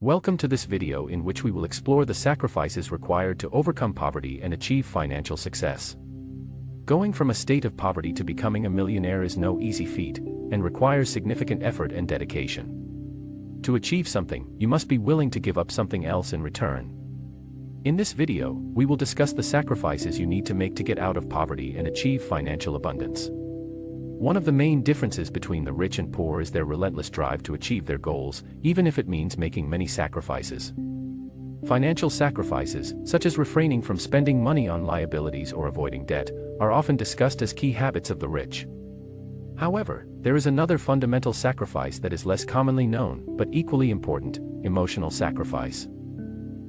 Welcome to this video in which we will explore the sacrifices required to overcome poverty and achieve financial success. Going from a state of poverty to becoming a millionaire is no easy feat, and requires significant effort and dedication. To achieve something, you must be willing to give up something else in return. In this video, we will discuss the sacrifices you need to make to get out of poverty and achieve financial abundance. One of the main differences between the rich and poor is their relentless drive to achieve their goals, even if it means making many sacrifices. Financial sacrifices, such as refraining from spending money on liabilities or avoiding debt, are often discussed as key habits of the rich. However, there is another fundamental sacrifice that is less commonly known, but equally important: emotional sacrifice.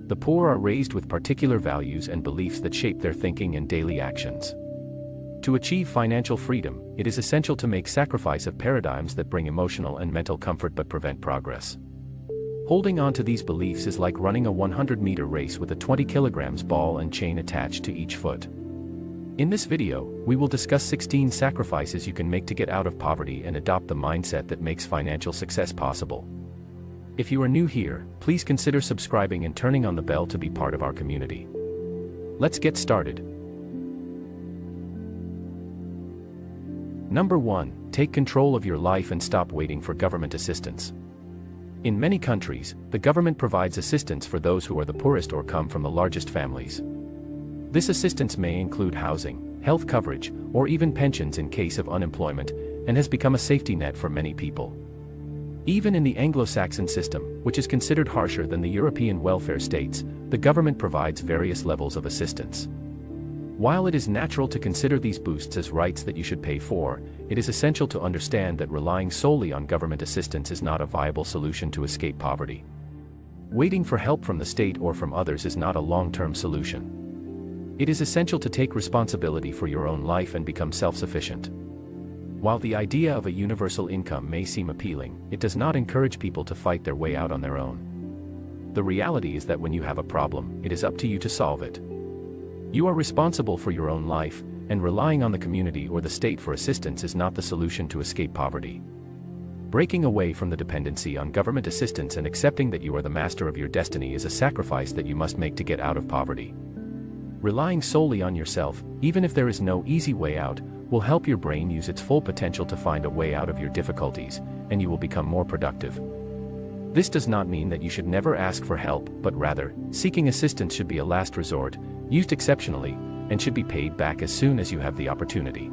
The poor are raised with particular values and beliefs that shape their thinking and daily actions. To achieve financial freedom, it is essential to make sacrifice of paradigms that bring emotional and mental comfort but prevent progress. Holding on to these beliefs is like running a 100-meter race with a 20 kilograms ball and chain attached to each foot. In this video, we will discuss 16 sacrifices you can make to get out of poverty and adopt the mindset that makes financial success possible. If you are new here, please consider subscribing and turning on the bell to be part of our community. Let's get started. Number 1. Take control of your life and stop waiting for government assistance. In many countries, the government provides assistance for those who are the poorest or come from the largest families. This assistance may include housing, health coverage, or even pensions in case of unemployment, and has become a safety net for many people. Even in the Anglo-Saxon system, which is considered harsher than the European welfare states, the government provides various levels of assistance. While it is natural to consider these boosts as rights that you should pay for, it is essential to understand that relying solely on government assistance is not a viable solution to escape poverty. Waiting for help from the state or from others is not a long-term solution. It is essential to take responsibility for your own life and become self-sufficient. While the idea of a universal income may seem appealing, it does not encourage people to fight their way out on their own. The reality is that when you have a problem, it is up to you to solve it. You are responsible for your own life, and relying on the community or the state for assistance is not the solution to escape poverty. Breaking away from the dependency on government assistance and accepting that you are the master of your destiny is a sacrifice that you must make to get out of poverty. Relying solely on yourself, even if there is no easy way out, will help your brain use its full potential to find a way out of your difficulties, and you will become more productive. This does not mean that you should never ask for help, but rather, seeking assistance should be a last resort, used exceptionally, and should be paid back as soon as you have the opportunity.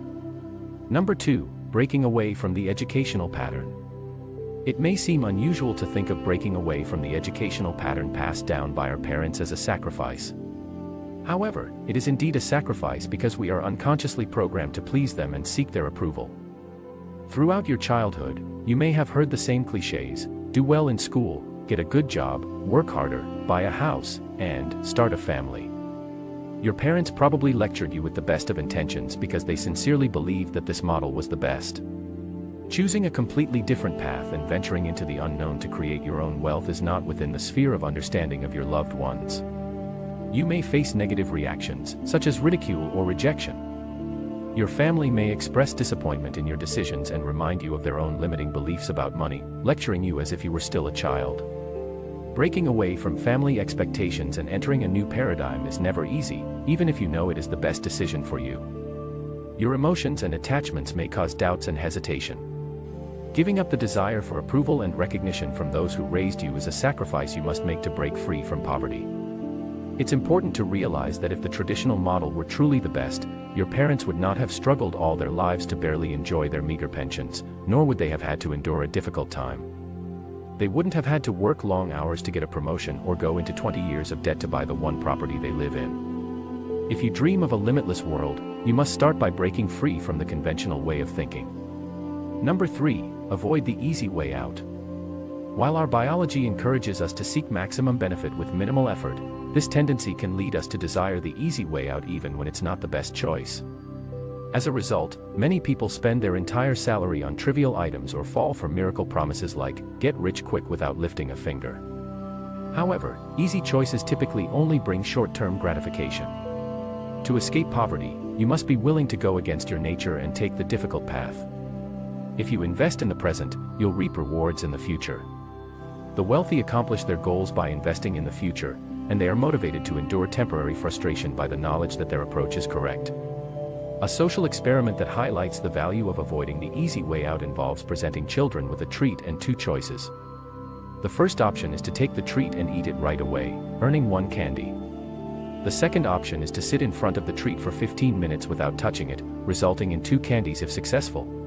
Number 2. Breaking away from the educational pattern. It may seem unusual to think of breaking away from the educational pattern passed down by our parents as a sacrifice. However, it is indeed a sacrifice because we are unconsciously programmed to please them and seek their approval. Throughout your childhood, you may have heard the same cliches: do well in school, get a good job, work harder, buy a house, and start a family. Your parents probably lectured you with the best of intentions because they sincerely believed that this model was the best. Choosing a completely different path and venturing into the unknown to create your own wealth is not within the sphere of understanding of your loved ones. You may face negative reactions, such as ridicule or rejection. Your family may express disappointment in your decisions and remind you of their own limiting beliefs about money, lecturing you as if you were still a child. Breaking away from family expectations and entering a new paradigm is never easy, even if you know it is the best decision for you. Your emotions and attachments may cause doubts and hesitation. Giving up the desire for approval and recognition from those who raised you is a sacrifice you must make to break free from poverty. It's important to realize that if the traditional model were truly the best, your parents would not have struggled all their lives to barely enjoy their meager pensions, nor would they have had to endure a difficult time. They wouldn't have had to work long hours to get a promotion or go into 20 years of debt to buy the one property they live in. If you dream of a limitless world, you must start by breaking free from the conventional way of thinking. Number 3. Avoid the easy way out. While our biology encourages us to seek maximum benefit with minimal effort, this tendency can lead us to desire the easy way out even when it's not the best choice. As a result, many people spend their entire salary on trivial items or fall for miracle promises like, get rich quick without lifting a finger. However, easy choices typically only bring short-term gratification. To escape poverty, you must be willing to go against your nature and take the difficult path. If you invest in the present, you'll reap rewards in the future. The wealthy accomplish their goals by investing in the future, and they are motivated to endure temporary frustration by the knowledge that their approach is correct. A social experiment that highlights the value of avoiding the easy way out involves presenting children with a treat and two choices. The first option is to take the treat and eat it right away, earning 1 candy. The second option is to sit in front of the treat for 15 minutes without touching it, resulting in 2 candies if successful.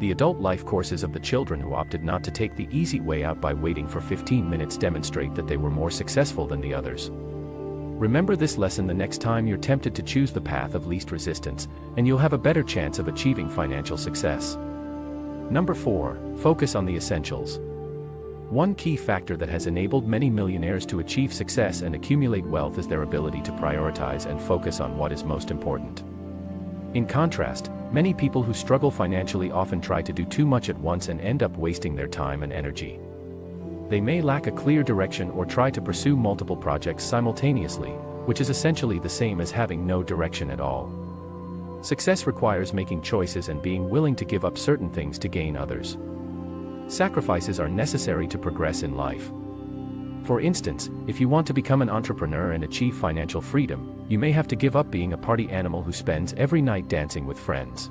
The adult life courses of the children who opted not to take the easy way out by waiting for 15 minutes demonstrate that they were more successful than the others. Remember this lesson the next time you're tempted to choose the path of least resistance, and you'll have a better chance of achieving financial success. Number 4. Focus on the essentials. One key factor that has enabled many millionaires to achieve success and accumulate wealth is their ability to prioritize and focus on what is most important. In contrast, many people who struggle financially often try to do too much at once and end up wasting their time and energy. They may lack a clear direction or try to pursue multiple projects simultaneously, which is essentially the same as having no direction at all. Success requires making choices and being willing to give up certain things to gain others. Sacrifices are necessary to progress in life. For instance, if you want to become an entrepreneur and achieve financial freedom, you may have to give up being a party animal who spends every night dancing with friends.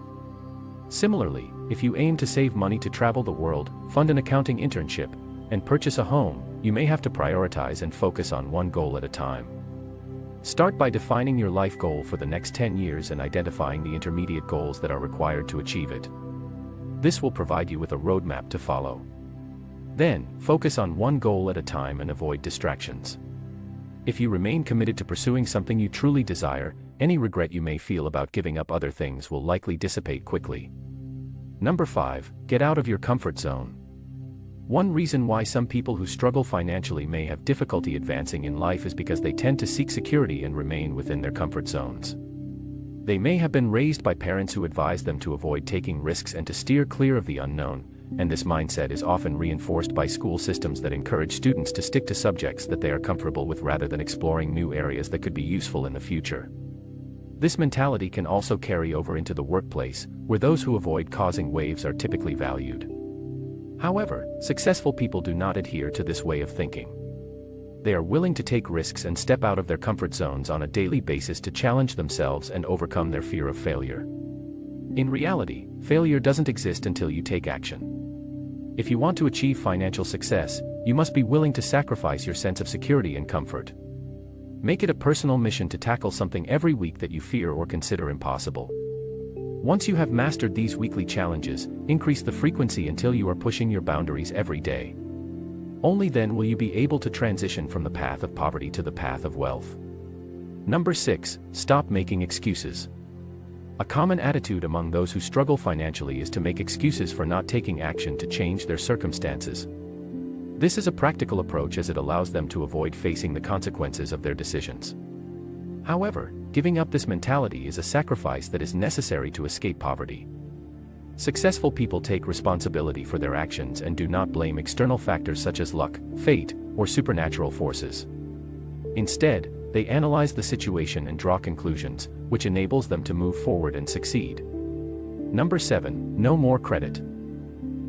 Similarly, if you aim to save money to travel the world, fund an accounting internship, and purchase a home, you may have to prioritize and focus on one goal at a time. Start by defining your life goal for the next 10 years and identifying the intermediate goals that are required to achieve it. This will provide you with a roadmap to follow. Then, focus on one goal at a time and avoid distractions. If you remain committed to pursuing something you truly desire, any regret you may feel about giving up other things will likely dissipate quickly. Number 5. Get out of your comfort zone. One reason why some people who struggle financially may have difficulty advancing in life is because they tend to seek security and remain within their comfort zones. They may have been raised by parents who advise them to avoid taking risks and to steer clear of the unknown, and this mindset is often reinforced by school systems that encourage students to stick to subjects that they are comfortable with rather than exploring new areas that could be useful in the future. This mentality can also carry over into the workplace, where those who avoid causing waves are typically valued. However, successful people do not adhere to this way of thinking. They are willing to take risks and step out of their comfort zones on a daily basis to challenge themselves and overcome their fear of failure. In reality, failure doesn't exist until you take action. If you want to achieve financial success, you must be willing to sacrifice your sense of security and comfort. Make it a personal mission to tackle something every week that you fear or consider impossible. Once you have mastered these weekly challenges, increase the frequency until you are pushing your boundaries every day. Only then will you be able to transition from the path of poverty to the path of wealth. Number 6. Stop making excuses. A common attitude among those who struggle financially is to make excuses for not taking action to change their circumstances. This is a practical approach as it allows them to avoid facing the consequences of their decisions. However, giving up this mentality is a sacrifice that is necessary to escape poverty. Successful people take responsibility for their actions and do not blame external factors such as luck, fate, or supernatural forces. Instead, they analyze the situation and draw conclusions, which enables them to move forward and succeed. Number 7. No more credit.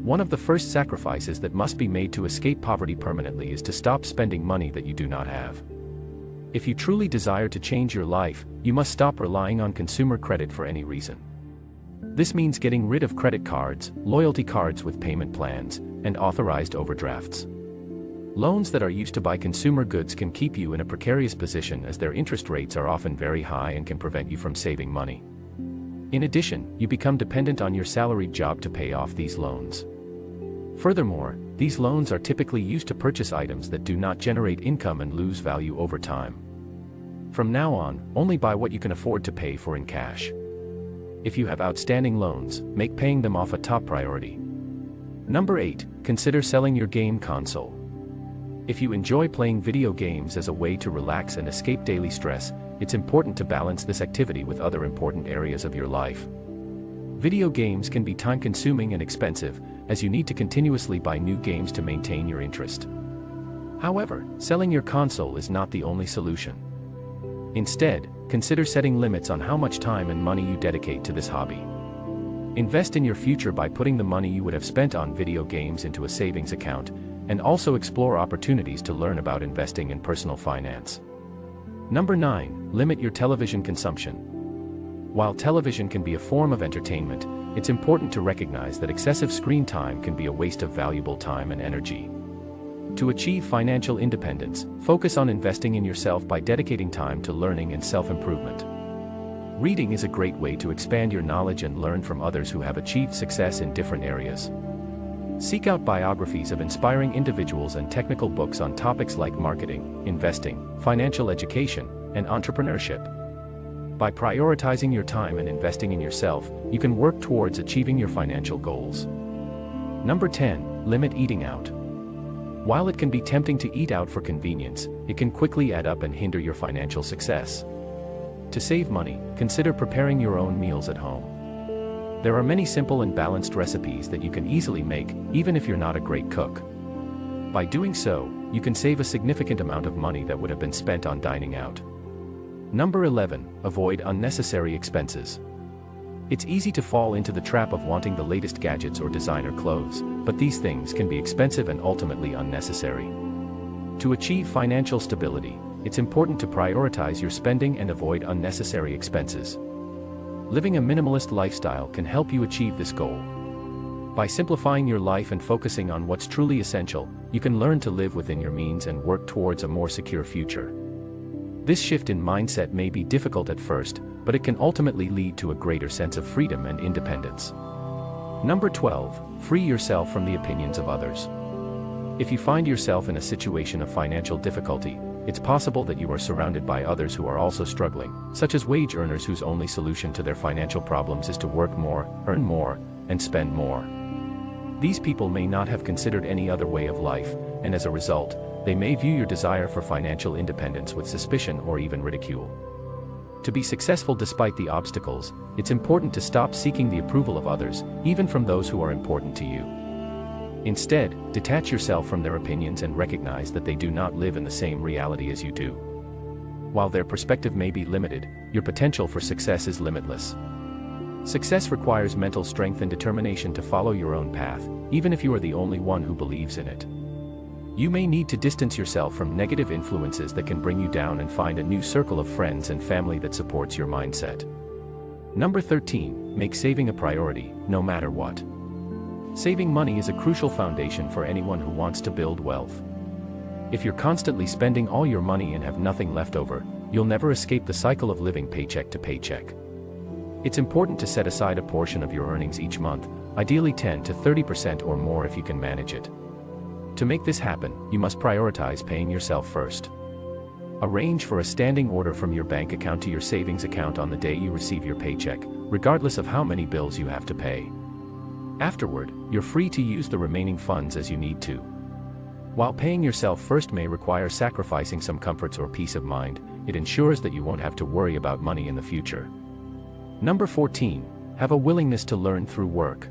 One of the first sacrifices that must be made to escape poverty permanently is to stop spending money that you do not have. If you truly desire to change your life, you must stop relying on consumer credit for any reason. This means getting rid of credit cards, loyalty cards with payment plans, and authorized overdrafts. Loans that are used to buy consumer goods can keep you in a precarious position as their interest rates are often very high and can prevent you from saving money. In addition, you become dependent on your salaried job to pay off these loans. Furthermore, these loans are typically used to purchase items that do not generate income and lose value over time. From now on, only buy what you can afford to pay for in cash. If you have outstanding loans, make paying them off a top priority. Number 8. Consider selling your game console. If you enjoy playing video games as a way to relax and escape daily stress, it's important to balance this activity with other important areas of your life. Video games can be time-consuming and expensive, as you need to continuously buy new games to maintain your interest. However, selling your console is not the only solution. Instead, consider setting limits on how much time and money you dedicate to this hobby. Invest in your future by putting the money you would have spent on video games into a savings account, and also explore opportunities to learn about investing and personal finance. Number 9. Limit your television consumption. While television can be a form of entertainment, it's important to recognize that excessive screen time can be a waste of valuable time and energy. To achieve financial independence, focus on investing in yourself by dedicating time to learning and self-improvement. Reading is a great way to expand your knowledge and learn from others who have achieved success in different areas. Seek out biographies of inspiring individuals and technical books on topics like marketing, investing, financial education, and entrepreneurship. By prioritizing your time and investing in yourself, you can work towards achieving your financial goals. Number 10. Limit eating out. While it can be tempting to eat out for convenience, it can quickly add up and hinder your financial success. To save money, consider preparing your own meals at home. There are many simple and balanced recipes that you can easily make, even if you're not a great cook. By doing so, you can save a significant amount of money that would have been spent on dining out. Number 11. Avoid unnecessary expenses. It's easy to fall into the trap of wanting the latest gadgets or designer clothes, but these things can be expensive and ultimately unnecessary. To achieve financial stability, it's important to prioritize your spending and avoid unnecessary expenses. Living a minimalist lifestyle can help you achieve this goal. By simplifying your life and focusing on what's truly essential, you can learn to live within your means and work towards a more secure future. This shift in mindset may be difficult at first, but it can ultimately lead to a greater sense of freedom and independence. Number 12. Free yourself from the opinions of others. If you find yourself in a situation of financial difficulty, it's possible that you are surrounded by others who are also struggling, such as wage earners whose only solution to their financial problems is to work more, earn more, and spend more. These people may not have considered any other way of life, and as a result, they may view your desire for financial independence with suspicion or even ridicule. To be successful despite the obstacles, it's important to stop seeking the approval of others, even from those who are important to you. Instead, detach yourself from their opinions and recognize that they do not live in the same reality as you do. While their perspective may be limited, your potential for success is limitless. Success requires mental strength and determination to follow your own path, even if you are the only one who believes in it. You may need to distance yourself from negative influences that can bring you down and find a new circle of friends and family that supports your mindset. Number 13. Make saving a priority, no matter what. Saving money is a crucial foundation for anyone who wants to build wealth. If you're constantly spending all your money and have nothing left over, you'll never escape the cycle of living paycheck to paycheck. It's important to set aside a portion of your earnings each month, ideally 10 to 30% or more if you can manage it. To make this happen, you must prioritize paying yourself first. Arrange for a standing order from your bank account to your savings account on the day you receive your paycheck, regardless of how many bills you have to pay. Afterward, you're free to use the remaining funds as you need to. While paying yourself first may require sacrificing some comforts or peace of mind, it ensures that you won't have to worry about money in the future. Number 14. Have a willingness to learn through work.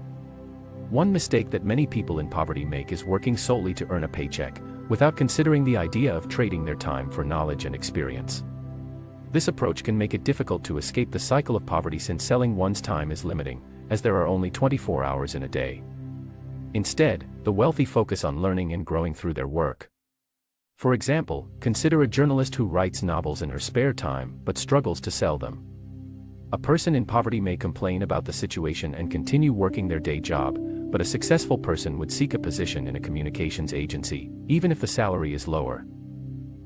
One mistake that many people in poverty make is working solely to earn a paycheck, without considering the idea of trading their time for knowledge and experience. This approach can make it difficult to escape the cycle of poverty since selling one's time is limiting, as there are only 24 hours in a day. Instead, the wealthy focus on learning and growing through their work. For example, consider a journalist who writes novels in her spare time but struggles to sell them. A person in poverty may complain about the situation and continue working their day job, but a successful person would seek a position in a communications agency, even if the salary is lower.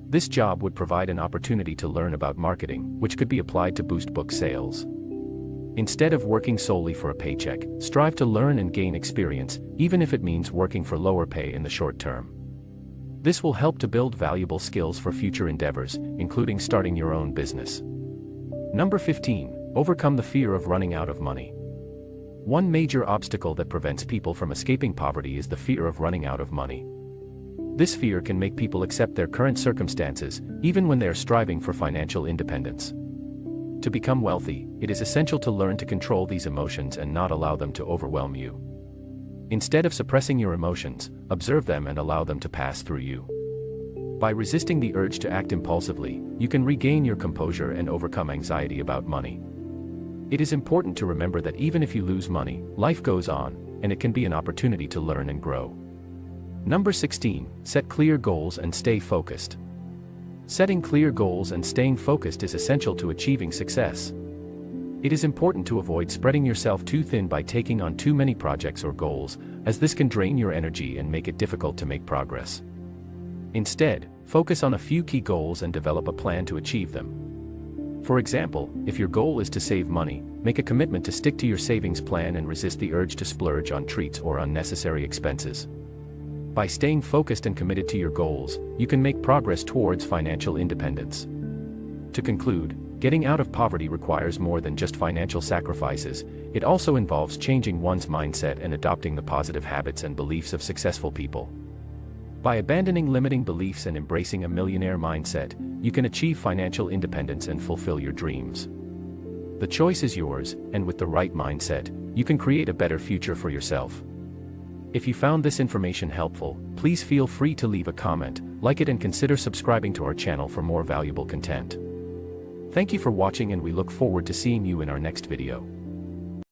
This job would provide an opportunity to learn about marketing, which could be applied to boost book sales. Instead of working solely for a paycheck, strive to learn and gain experience, even if it means working for lower pay in the short term. This will help to build valuable skills for future endeavors, including starting your own business. Number 15. Overcome the fear of running out of money. One major obstacle that prevents people from escaping poverty is the fear of running out of money. This fear can make people accept their current circumstances, even when they are striving for financial independence. To become wealthy, it is essential to learn to control these emotions and not allow them to overwhelm you. Instead of suppressing your emotions, observe them and allow them to pass through you. By resisting the urge to act impulsively, you can regain your composure and overcome anxiety about money. It is important to remember that even if you lose money, life goes on, and it can be an opportunity to learn and grow. Number 16, set clear goals and stay focused. Setting clear goals and staying focused is essential to achieving success. It is important to avoid spreading yourself too thin by taking on too many projects or goals, as this can drain your energy and make it difficult to make progress. Instead, focus on a few key goals and develop a plan to achieve them. For example, if your goal is to save money, make a commitment to stick to your savings plan and resist the urge to splurge on treats or unnecessary expenses. By staying focused and committed to your goals, you can make progress towards financial independence. To conclude, getting out of poverty requires more than just financial sacrifices. It also involves changing one's mindset and adopting the positive habits and beliefs of successful people. By abandoning limiting beliefs and embracing a millionaire mindset, you can achieve financial independence and fulfill your dreams. The choice is yours, and with the right mindset, you can create a better future for yourself. If you found this information helpful, please feel free to leave a comment, like it, and consider subscribing to our channel for more valuable content. Thank you for watching, and we look forward to seeing you in our next video.